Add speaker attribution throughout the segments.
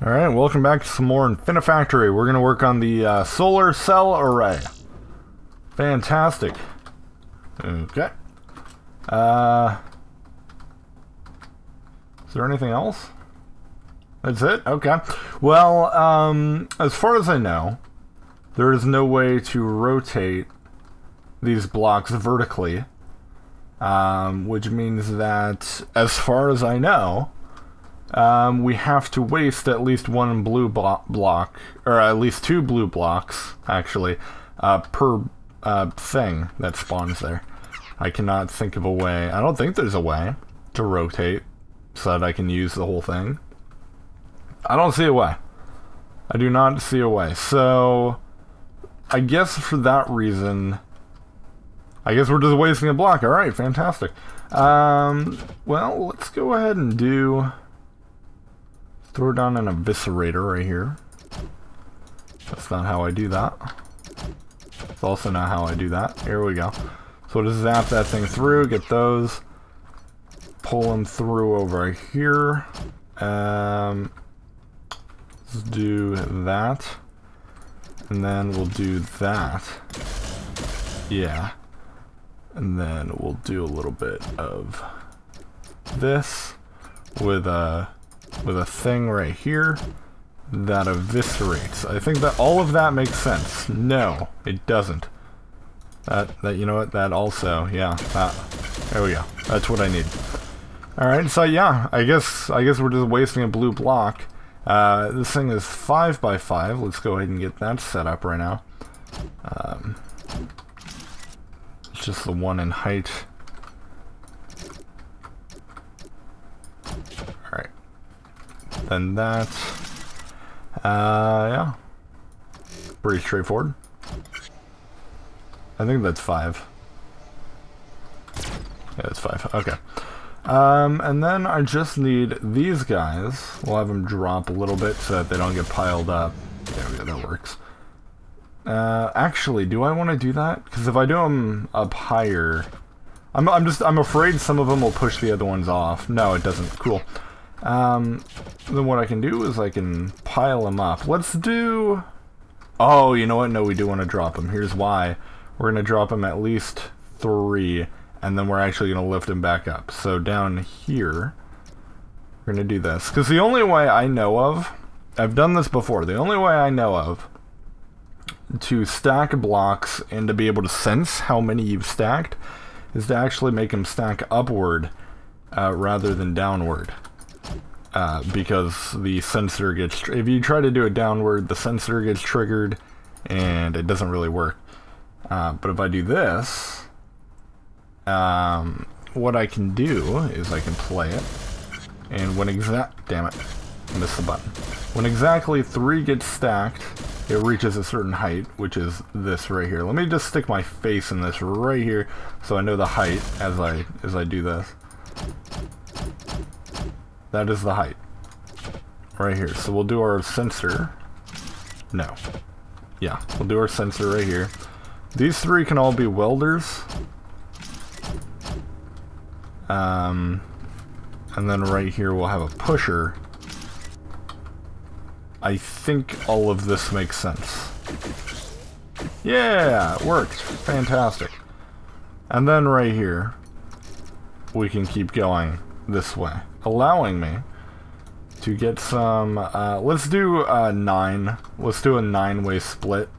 Speaker 1: Alright, welcome back to some more Infinifactory. We're going to work on the solar cell array. Fantastic. Okay. Is there anything else? That's it? Okay. Well, as far as I know, there is no way to rotate these blocks vertically. Which means that, as far as I know, we have to waste at least one blue block, or at least two blue blocks, actually, per thing that spawns there. I cannot think of a way. I don't think there's a way to rotate so that I can use the whole thing. I don't see a way. I do not see a way. So, I guess for that reason, I guess we're just wasting a block. Alright, fantastic. Well, let's go ahead and throw down an eviscerator right here. That's not how I do that. It's also not how I do that. Here we go. So just zap that thing through, get those, pull them through over here. Let's do that. And then we'll do that. Yeah. And then we'll do a little bit of this with a thing right here that eviscerates. I think that all of that makes sense. No, it doesn't. That you know what? That also, yeah. There we go. That's what I need. All right. So yeah, I guess we're just wasting a blue block. This thing is 5 by 5. Let's go ahead and get that set up right now. It's just the one in height. Alright. Then that. Yeah. Pretty straightforward. I think that's 5. Yeah, that's 5. Okay. And then I just need these guys. We'll have them drop a little bit so that they don't get piled up. There we go, that works. Actually, do I want to do that? Because if I do them up higher, I'm afraid some of them will push the other ones off. No, it doesn't. Cool. Then what I can do is I can pile them up. Let's do... Oh, you know what? No, we do want to drop them. Here's why. We're going to drop them at least 3, and then we're actually going to lift them back up. So down here, we're going to do this. Because the only way I know of, I've done this before, the only way I know of to stack blocks and to be able to sense how many you've stacked is to actually make them stack upward rather than downward. Because the sensor gets... If you try to do it downward, the sensor gets triggered and it doesn't really work. But if I do this, what I can do is I can play it, and when damn it, I missed the button. When exactly 3 gets stacked, it reaches a certain height, which is this right here. Let me just stick my face in this right here so I know the height as I do this. That is the height. Right here. So we'll do our sensor. No. Yeah, we'll do our sensor right here. These 3 can all be welders. And then right here we'll have a pusher. I think all of this makes sense. Yeah, it worked. Fantastic. And then right here, we can keep going this way, allowing me to get some, let's do a 9. Let's do a 9-way split.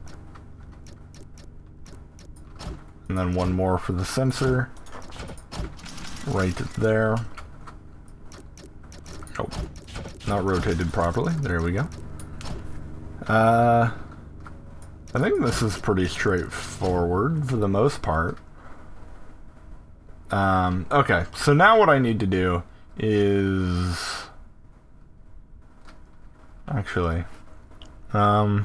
Speaker 1: And then one more for the sensor. Right there. Oh, not rotated properly. There we go. I think this is pretty straightforward for the most part. Okay, so now what I need to do is... Actually... Okay,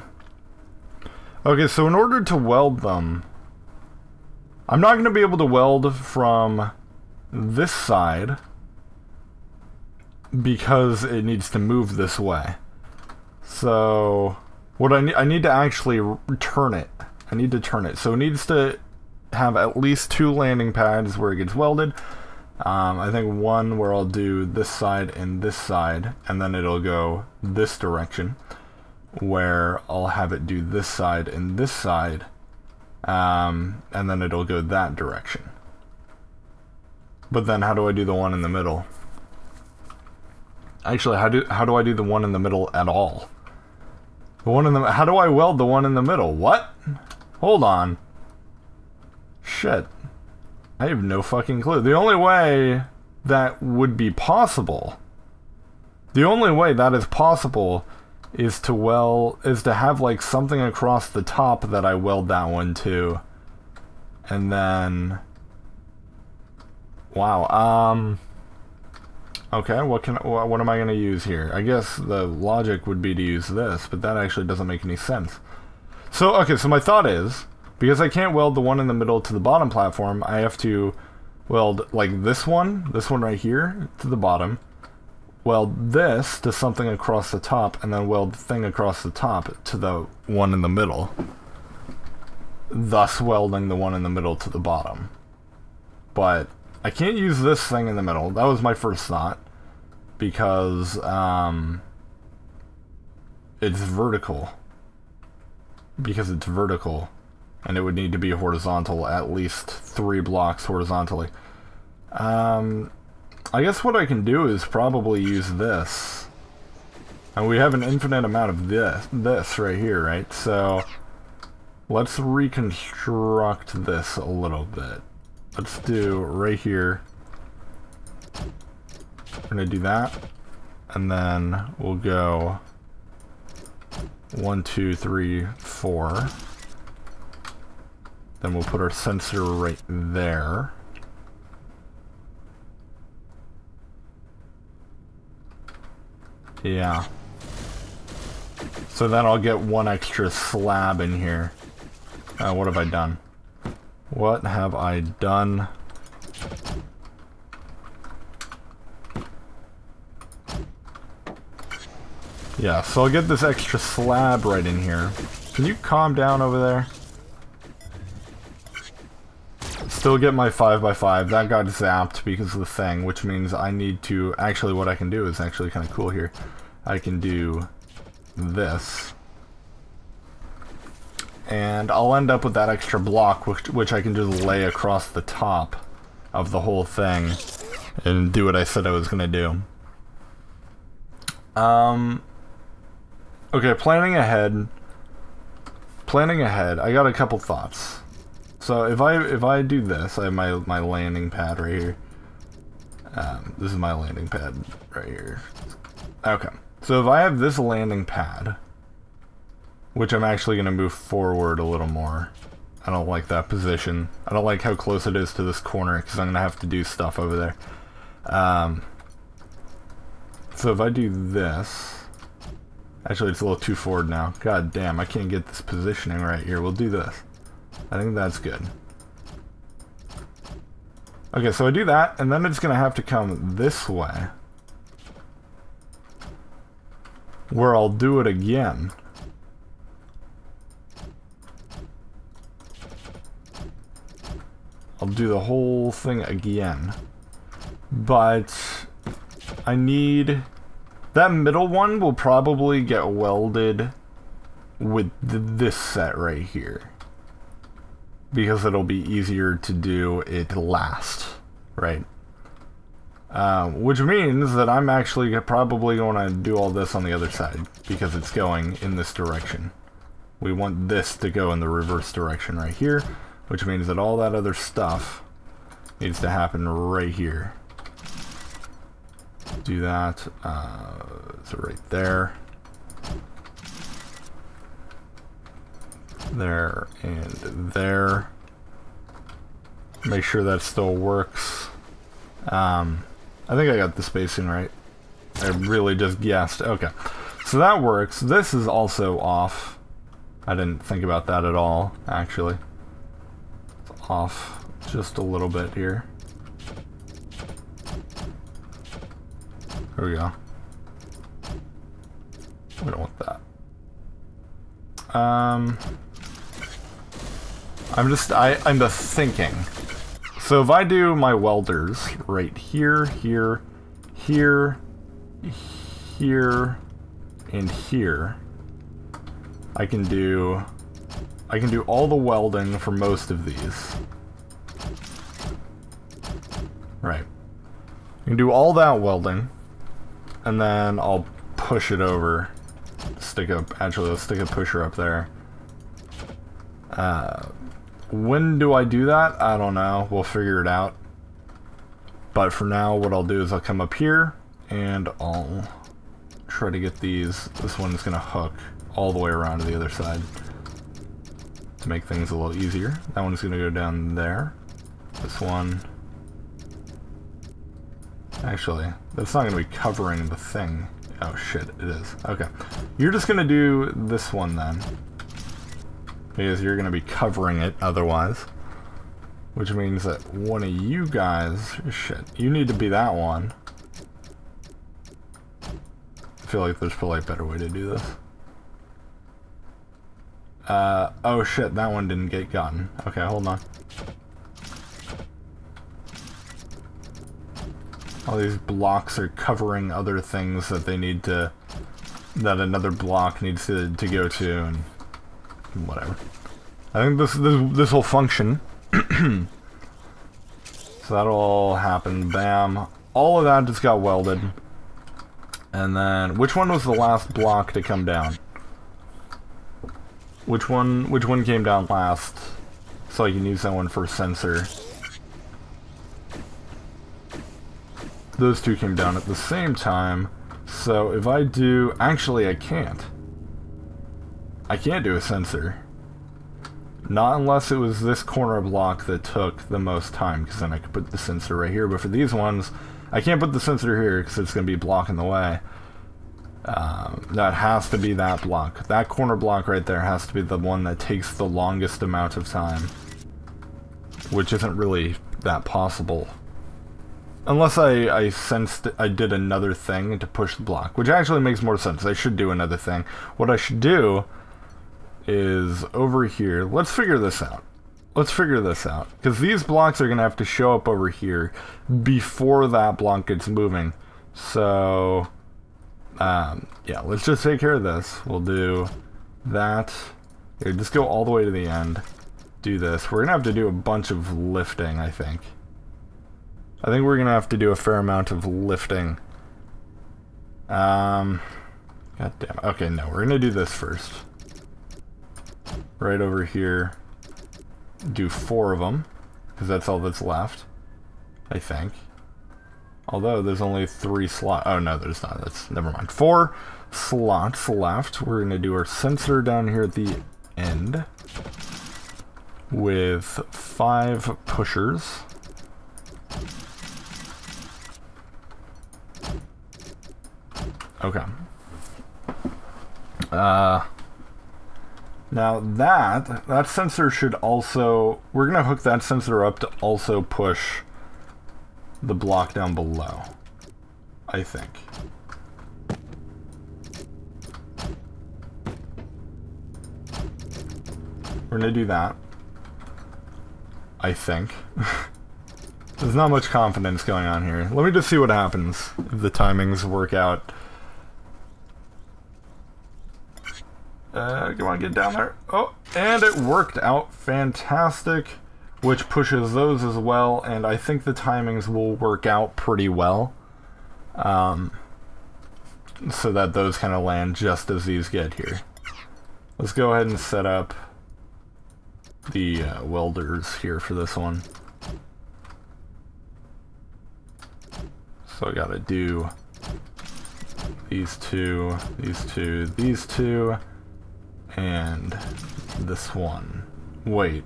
Speaker 1: so in order to weld them, I'm not going to be able to weld from this side because it needs to move this way. So what I need to actually turn it. I need to turn it. So it needs to have at least 2 landing pads where it gets welded. I think one where I'll do this side, and then it'll go this direction, where I'll have it do this side and this side, and then it'll go that direction. But then how do I do the one in the middle? Actually, how do I do the one in the middle at all? How do I weld the one in the middle? What? Hold on. Shit. I have no fucking clue. The only way that would be possible, the only way that is possible is to have like something across the top that I weld that one to. And then wow, okay, what am I gonna use here? I guess the logic would be to use this, but that actually doesn't make any sense. So okay, so my thought is, because I can't weld the one in the middle to the bottom platform, I have to weld like this one right here to the bottom, weld this to something across the top, and then weld the thing across the top to the one in the middle, thus welding the one in the middle to the bottom. But I can't use this thing in the middle. That was my first thought, because it's vertical. And it would need to be horizontal, at least 3 blocks horizontally. I guess what I can do is probably use this. And we have an infinite amount of this right here, right? So let's reconstruct this a little bit. Let's do right here. We're gonna do that. And then we'll go 1, 2, 3, 4. Then we'll put our sensor right there. Yeah. So then I'll get one extra slab in here. What have I done? What have I done? Yeah, so I'll get this extra slab right in here. Can you calm down over there? Still get my 5x5. That got zapped because of the thing, which means I need to... Actually, what I can do is actually kind of cool here. I can do this. And I'll end up with that extra block, which I can just lay across the top of the whole thing and do what I said I was going to do. Okay, planning ahead, I got a couple thoughts. So if I do this, I have my landing pad right here. This is my landing pad right here. Okay, so if I have this landing pad, which I'm actually going to move forward a little more. I don't like that position. I don't like how close it is to this corner, because I'm going to have to do stuff over there. So if I do this... Actually, it's a little too forward now. God damn, I can't get this positioning right here. We'll do this. I think that's good. Okay, so I do that, and then it's going to have to come this way, where I'll do it again. I'll do the whole thing again. But I need... That middle one will probably get welded with this set right here, because it'll be easier to do it last, right? Which means that I'm actually probably going to do all this on the other side, because it's going in this direction. We want this to go in the reverse direction right here, which means that all that other stuff needs to happen right here. Do that, so right there. There and there. Make sure that still works. I think I got the spacing right. I really just guessed. Okay. So that works. This is also off. I didn't think about that at all, actually. It's off just a little bit here. There we go. We don't want that. I'm just thinking. So if I do my welders right here, here, here, here, and here, I can do all the welding for most of these. Right. I can do all that welding, and then I'll push it over. Actually, let's stick a pusher up there. When do I do that? I don't know. We'll figure it out. But for now, what I'll do is I'll come up here, and I'll try to get these. This one's going to hook all the way around to the other side to make things a little easier. That one's going to go down there. This one... Actually, that's not going to be covering the thing. Oh shit, it is. Okay. You're just going to do this one then. Because you're going to be covering it otherwise. Which means that one of you guys... Shit, you need to be that one. I feel like there's probably a better way to do this. Oh shit, that one didn't get gotten. Okay, hold on. All these blocks are covering other things that they need to... That another block needs to go to, and... Whatever. I think this will function. So that'll all happen. Bam. All of that just got welded. And then... Which one was the last block to come down? Which one came down last? So I can use that one for a sensor. Those two came down at the same time, so if I do... Actually, I can't. I can't do a sensor. Not unless it was this corner block that took the most time, because then I could put the sensor right here. But for these ones, I can't put the sensor here, because it's going to be blocking the way. That has to be that block. That corner block right there has to be the one that takes the longest amount of time. Which isn't really that possible. Unless I sensed I did another thing to push the block, which actually makes more sense. I should do another thing. What I should do is over here. Let's figure this out. Let's figure this out. Because these blocks are going to have to show up over here before that block gets moving. So, yeah, let's just take care of this. We'll do that. Here, just go all the way to the end. Do this. We're going to have to do a bunch of lifting, I think. I think we're going to have to do a fair amount of lifting. God damn it. Okay, no, we're going to do this first. Right over here. Do 4 of them, because that's all that's left, I think. Although there's only 3 slots. Oh, no, there's not. That's, never mind. 4 slots left. We're going to do our sensor down here at the end with 5 pushers. Okay. Now that sensor should also... We're going to hook that sensor up to also push the block down below, I think. We're going to do that, I think. There's not much confidence going on here. Let me just see what happens if the timings work out. Come on, get down there. Oh, and it worked out fantastic, which pushes those as well, and I think the timings will work out pretty well. So that those kind of land just as these get here. Let's go ahead and set up the welders here for this one. So I gotta do these two, these two, these two, and this one. Wait,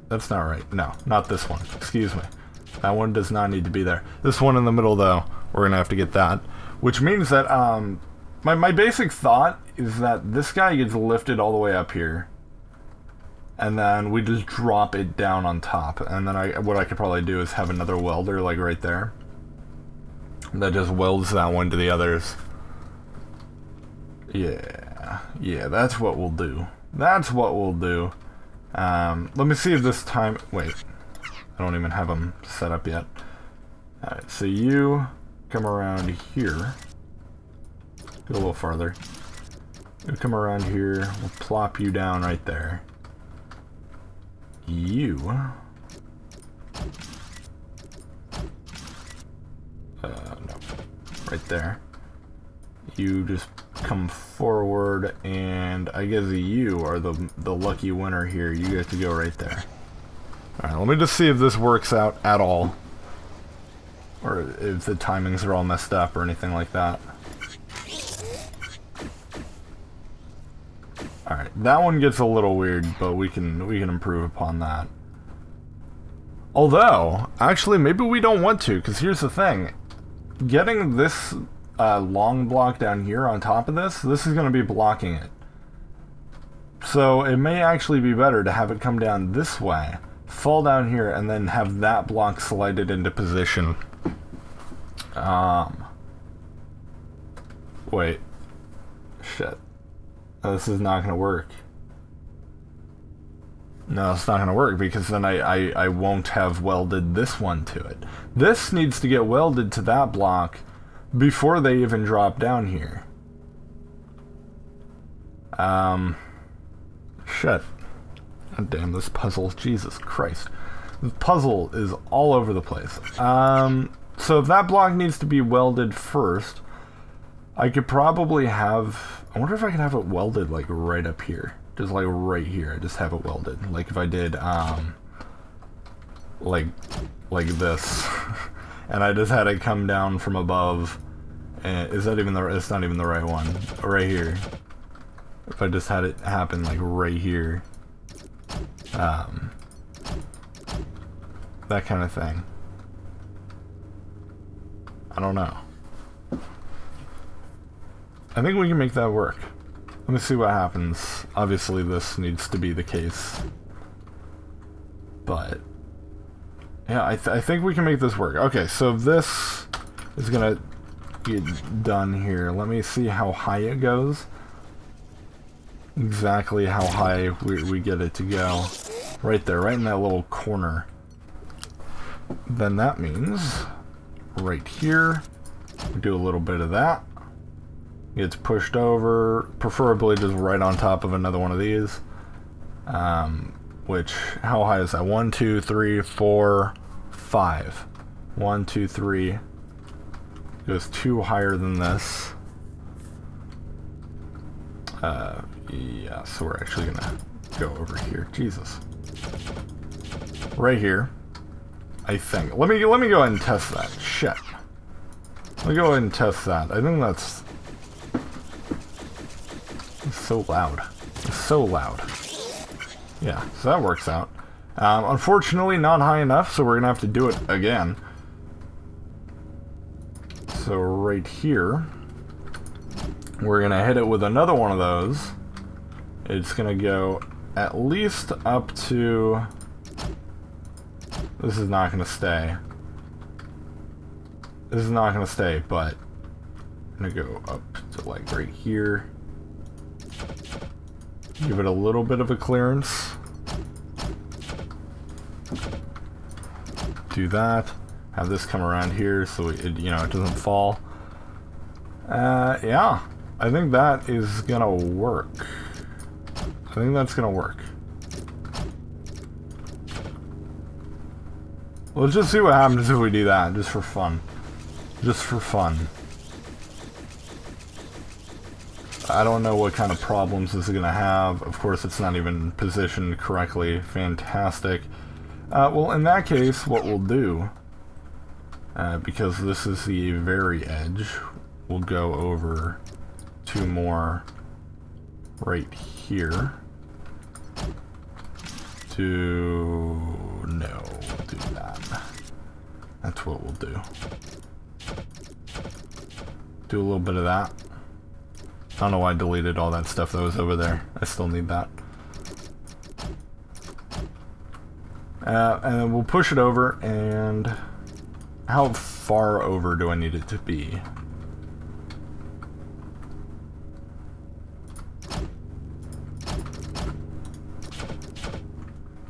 Speaker 1: that's not right. No, not this one. Excuse me. That one does not need to be there. This one in the middle, though, we're gonna have to get that. Which means that my basic thought is that this guy gets lifted all the way up here, and then we just drop it down on top. And then what I could probably do is have another welder like right there that just welds that one to the others. Yeah, that's what we'll do. That's what we'll do. Let me see if this time... Wait. I I don't even have them set up yet. Alright, so you come around here. Go a little farther. You come around here. We'll plop you down right there. You... no. Right there. You just come forward, and I guess you are the lucky winner here. You get to go right there. Alright, let me just see if this works out at all. Or if the timings are all messed up or anything like that. Alright, that one gets a little weird, but we can improve upon that. Although, actually, maybe we don't want to, because here's the thing. Getting this long block down here on top of this is going to be blocking it. So it may actually be better to have it come down this way, fall down here, and then have that block slided into position. Wait. Shit. Oh, this is not going to work. No, it's not going to work because then I won't have welded this one to it. This needs to get welded to that block before they even drop down here. Shit. God damn, this puzzle. Jesus Christ. This puzzle is all over the place. So if that block needs to be welded first, I could probably have... I wonder if I could have it welded, like, right up here. Just, like, right here. Just have it welded. Like, if I did, like this. And I just had it come down from above. And is that even the... It's not even the right one. Right here. If I just had it happen, like, right here. That kind of thing. I don't know. I think we can make that work. Let me see what happens. Obviously this needs to be the case. But... yeah, I think we can make this work. Okay, so this is gonna get done here. Let me see how high it goes. Exactly how high we get it to go. Right there, right in that little corner. Then that means... right here, we do a little bit of that. Gets pushed over, preferably just right on top of another one of these. Which, how high is that? 1, 2, 3, 4, 5. 1, 2, 3. Goes 2 higher than this. Yeah, so we're actually gonna go over here. Jesus. Right here. I think. Let me go ahead and test that. Shit. Let me go ahead and test that. I think that's... it's so loud. It's so loud. Yeah, so that works out. Unfortunately, not high enough, so we're gonna have to do it again. So right here, we're gonna hit it with another one of those. It's gonna go at least up to... this is not gonna stay. This is not gonna stay, but I'm gonna go up to like right here. Give it a little bit of a clearance. Do that. Have this come around here so it, you know, it doesn't fall. Yeah. I think that is gonna work. I think that's gonna work. Let's just see what happens if we do that, just for fun. Just for fun. I don't know what kind of problems this is going to have. Of course, it's not even positioned correctly. Fantastic. Well, in that case, what we'll do, because this is the very edge, we'll go over 2 more right here. No, we'll do that. That's what we'll do. Do a little bit of that. I don't know why I deleted all that stuff that was over there. I still need that. And then we'll push it over, and how far over do I need it to be?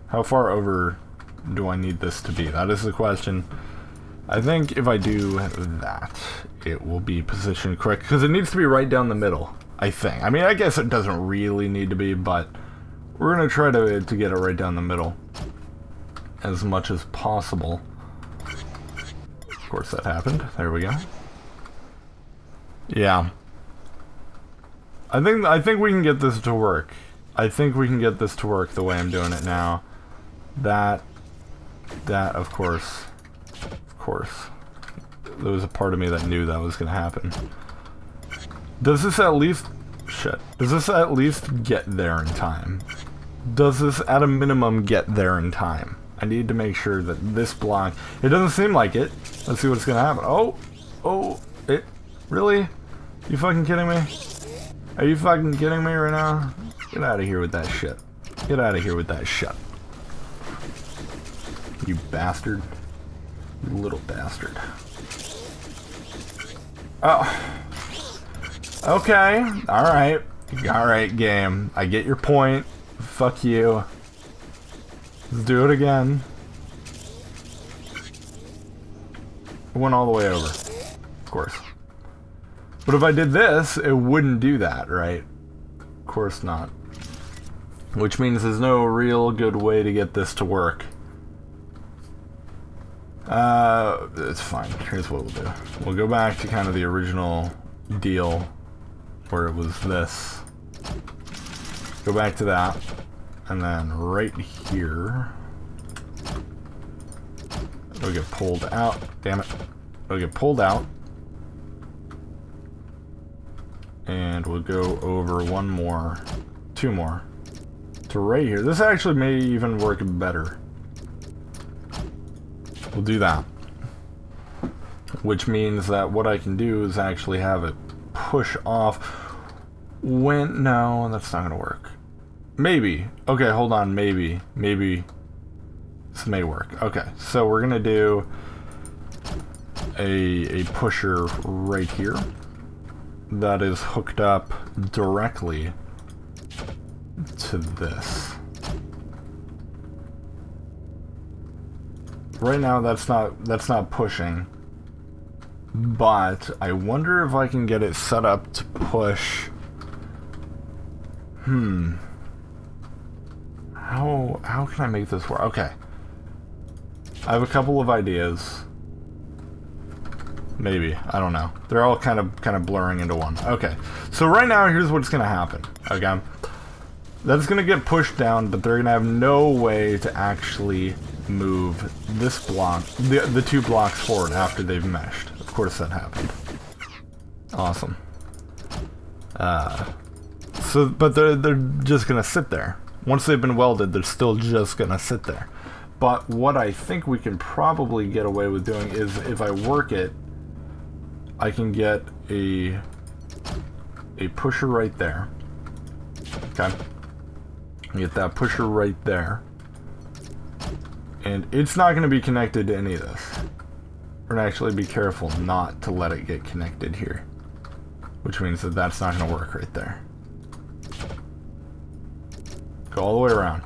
Speaker 1: How far over do I need this to be? That is the question. I think if I do that, it will be positioned correct, because it needs to be right down the middle, I think. I mean, I guess it doesn't really need to be, but we're going to try to get it right down the middle as much as possible. Of course that happened. There we go. Yeah. I think we can get this to work. I think we can get this to work the way I'm doing it now. That, of course. Of course. There was a part of me that knew that was going to happen. Does this at least... Shit. Does this at least get there in time? Does this, at a minimum, get there in time? I need to make sure that this block... It doesn't seem like it. Let's see what's going to happen. Oh! Oh! It... Really? You fucking kidding me? Are you fucking kidding me right now? Get out of here with that shit. Get out of here with that shit. You bastard. You little bastard. Oh. Okay. Alright. Alright, game. I get your point. Fuck you. Let's do it again. It went all the way over. Of course. But if I did this, it wouldn't do that, right? Of course not. Which means there's no real good way to get this to work. It's fine. Here's what we'll do. We'll go back to kind of the original deal where it was this. Go back to that. And then right here, it'll get pulled out. Damn it. It'll get pulled out. And we'll go over one more, two more, to right here. This actually may even work better. We'll do that. Which means that what I can do is actually have it push off when... No, that's not going to work. Maybe. Okay, hold on. Maybe. Maybe this may work. Okay, so we're going to do a pusher right here that is hooked up directly to this. Right now that's not pushing, but I wonder if I can get it set up to push. How can I make this work? Okay. I have a couple of ideas. Maybe. I don't know. They're all kind of blurring into one. Okay. So right now, here's what's going to happen. Okay. That's going to get pushed down, but they're going to have no way to actually move this block, the two blocks forward after they've meshed. Of course that happened. Awesome. But they're just going to sit there. Once they've been welded, they're still just going to sit there. But what I think we can probably get away with doing is if I work it, I can get a pusher right there. Okay. Get that pusher right there. And it's not going to be connected to any of this. We're going to actually be careful not to let it get connected here. Which means that that's not going to work right there. Go all the way around.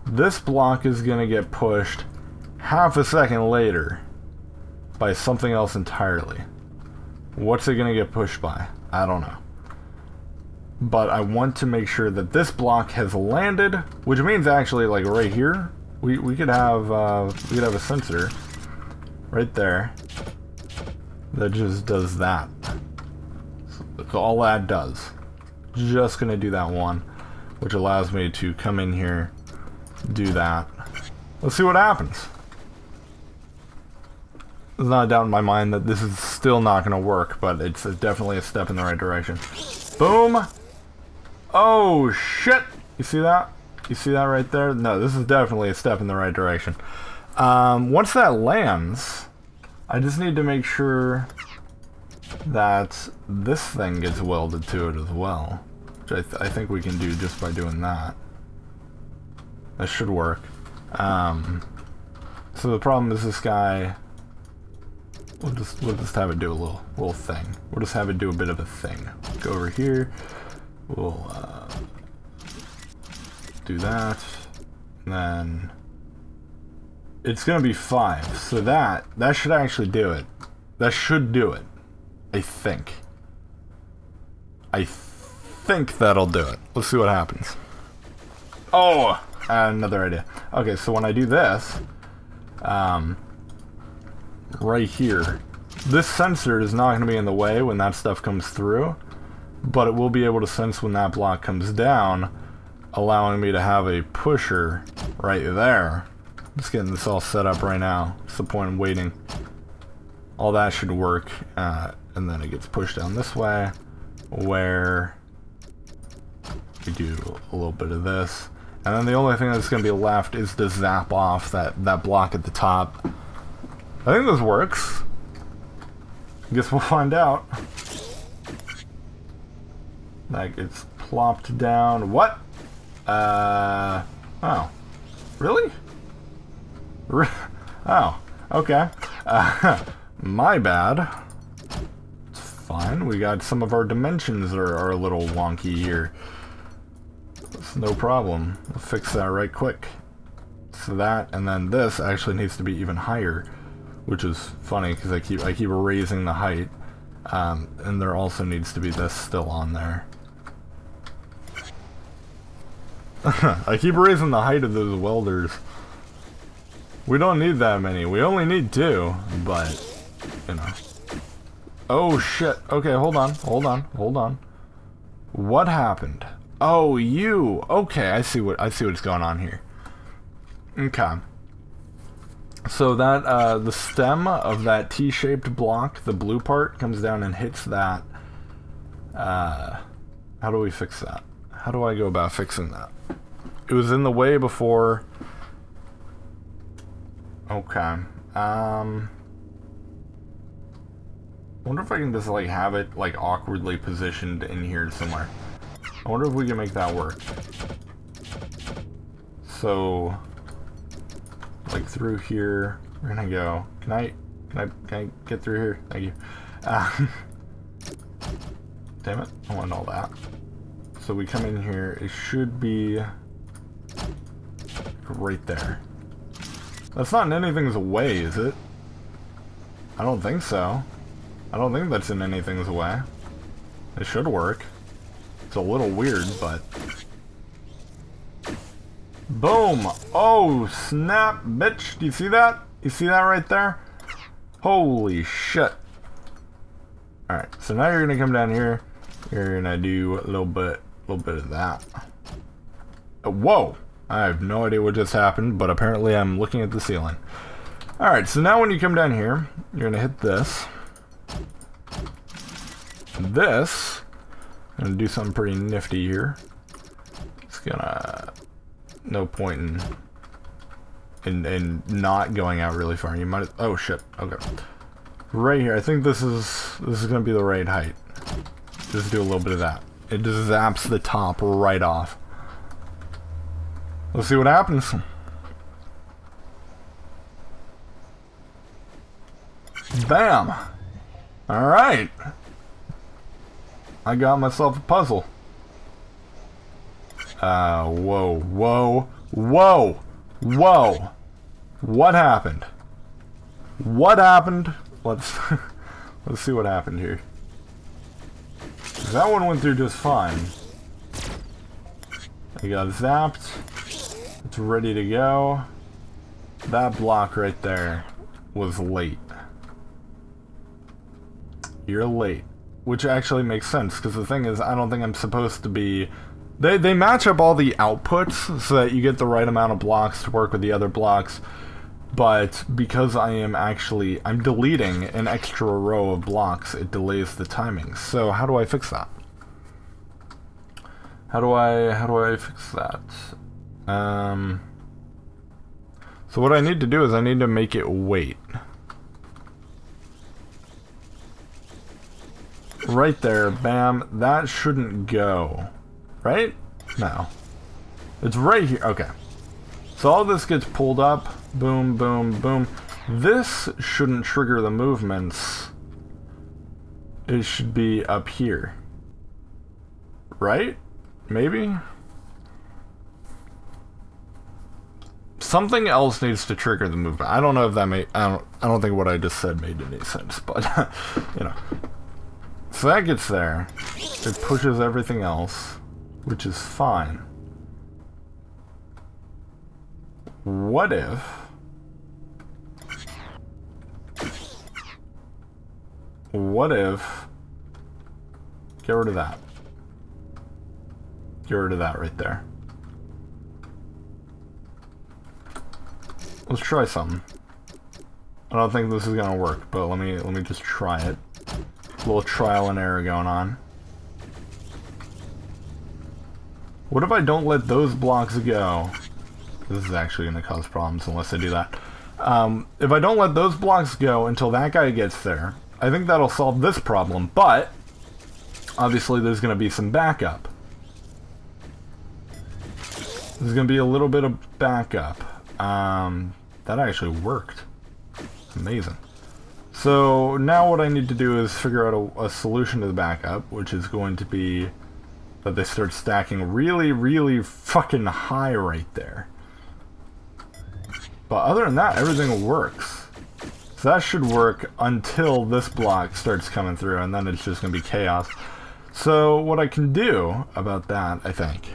Speaker 1: This block is going to get pushed half a second later by something else entirely. What's it going to get pushed by? I don't know. But I want to make sure that this block has landed, which means actually like right here, we could have a sensor right there that just does that. So all that does. Just going to do that one, which allows me to come in here, do that. Let's see what happens. There's not a doubt in my mind that this is still not going to work, but it's definitely a step in the right direction. Boom! Oh, shit! You see that? You see that right there? No, this is definitely a step in the right direction. Once that lands, I just need to make sure that this thing gets welded to it as well. Which I think we can do just by doing that. That should work. So the problem is this guy... We'll just have it do a little thing. We'll just have it do a bit of a thing. Go over here. We'll do that. And then it's gonna be 5. So that should actually do it. That should do it. I think. I think that'll do it. Let's see what happens. Oh! Another idea. Okay, so when I do this, right here, this sensor is not going to be in the way when that stuff comes through, but it will be able to sense when that block comes down, allowing me to have a pusher right there. Just getting this all set up right now. What's the point in waiting? All that should work, and then it gets pushed down this way, where we do a little bit of this. And then the only thing that's going to be left is to zap off that block at the top. I think this works. Guess we'll find out. That gets plopped down. What? Oh. Really? Oh, okay. My bad. It's fine. We got some of our dimensions are a little wonky here. It's no problem. We'll fix that right quick. So that, and then this actually needs to be even higher, which is funny because I keep raising the height, and there also needs to be this still on there. I keep raising the height of those welders. We don't need that many. We only need 2, but you know. Oh shit. Okay, hold on. What happened? Oh, you. Okay, I see what's going on here. Okay. So that the stem of that T-shaped block, the blue part, comes down and hits that. How do we fix that? How do I go about fixing that? It was in the way before. Okay. Wonder if I can just like have it like awkwardly positioned in here somewhere. I wonder if we can make that work. So, like through here, we're gonna go. Can I get through here? Thank you. Damn it! I want all that. So we come in here. It should be right there. That's not in anything's way, is it? I don't think so. I don't think that's in anything's way. It should work. It's a little weird, but... Boom! Oh, snap, bitch! Do you see that? You see that right there? Holy shit. Alright, so now you're gonna come down here. You're gonna do a little bit of that. Whoa! I have no idea what just happened, but apparently I'm looking at the ceiling. Alright, so now when you come down here, you're gonna hit this. This, I'm gonna do something pretty nifty here. It's gonna, no point in not going out really far. You might, oh shit, okay. Right here, I think this is gonna be the right height. Just do a little bit of that. It just zaps the top right off. Let's see what happens. Bam! Alright. I got myself a puzzle. Whoa. What happened? What happened? Let's let's see what happened here. That one went through just fine. I got zapped. It's ready to go. That block right there was late. You're late. Which actually makes sense, because the thing is, I don't think I'm supposed to be... They match up all the outputs so that you get the right amount of blocks to work with the other blocks, but because I'm deleting an extra row of blocks, it delays the timing. So how do I fix that? How do I fix that? So what I need to do is I need to make it wait. Right there, bam, that shouldn't go. Right? No. It's right here, okay. So all this gets pulled up, boom, boom, boom. This shouldn't trigger the movements. It should be up here. Right? Maybe? something else needs to trigger the movement. I don't know if that made... I don't think what I just said made any sense, but, you know. So that gets there. It pushes everything else, which is fine. What if... Get rid of that. Get rid of that right there. Let's try something. I don't think this is gonna work, but let me just try it. A little trial and error going on. What if I don't let those blocks go? This is actually gonna cause problems unless I do that. If I don't let those blocks go until that guy gets there, I think that'll solve this problem, but obviously there's gonna be some backup. There's gonna be a little bit of backup. That actually worked. Amazing. So now what I need to do is figure out a solution to the backup, which is going to be that they start stacking really, really fucking high right there. But other than that, everything works. So that should work until this block starts coming through, and then it's just going to be chaos. So what I can do about that, I think,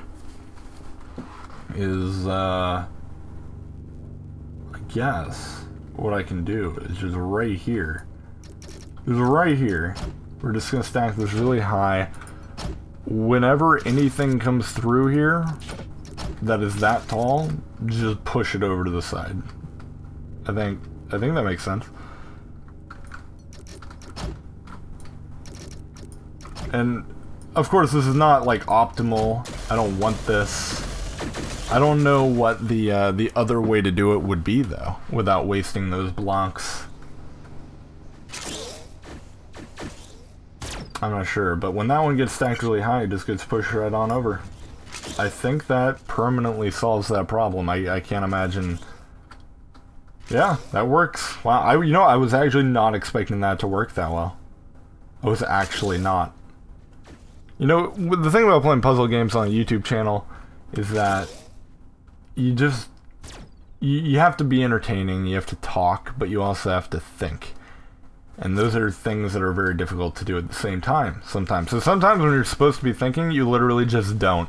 Speaker 1: is, I guess what I can do is just right here. Just right here. We're just going to stack this really high. Whenever anything comes through here that is that tall, just push it over to the side. I think that makes sense. And of course this is not like optimal. I don't want this. I don't know what the other way to do it would be though, without wasting those blocks. I'm not sure, but when that one gets stacked really high, it just gets pushed right on over. I think that permanently solves that problem. I can't imagine... Yeah, that works. Wow, you know, I was actually not expecting that to work that well. I was actually not. You know, the thing about playing puzzle games on a YouTube channel is that you just... You have to be entertaining, you have to talk, but you also have to think. And those are things that are very difficult to do at the same time, sometimes. So sometimes when you're supposed to be thinking, you literally just don't.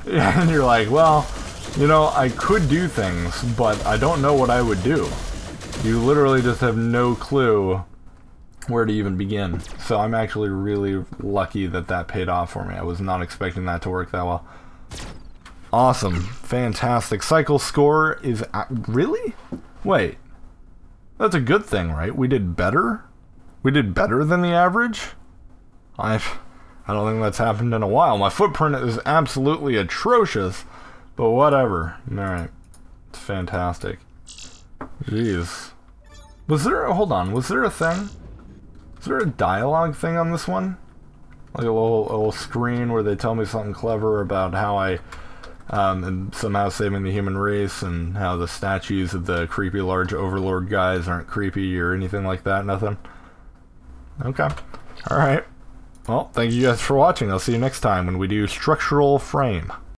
Speaker 1: And you're like, well, you know, I could do things, but I don't know what I would do. You literally just have no clue where to even begin. So I'm actually really lucky that that paid off for me. I was not expecting that to work that well. Awesome. Fantastic. Cycle score is... Really? Wait. That's a good thing, right? We did better? We did better than the average? I don't think that's happened in a while. My footprint is absolutely atrocious, but whatever. Alright. It's fantastic. Jeez. Was there... Hold on. Was there a thing? Is there a dialogue thing on this one? Like a little screen where they tell me something clever about how I... am somehow saving the human race, and how the statues of the creepy large overlord guys aren't creepy or anything like that? Nothing? Okay. Alright. Well, thank you guys for watching. I'll see you next time when we do Structural Frame.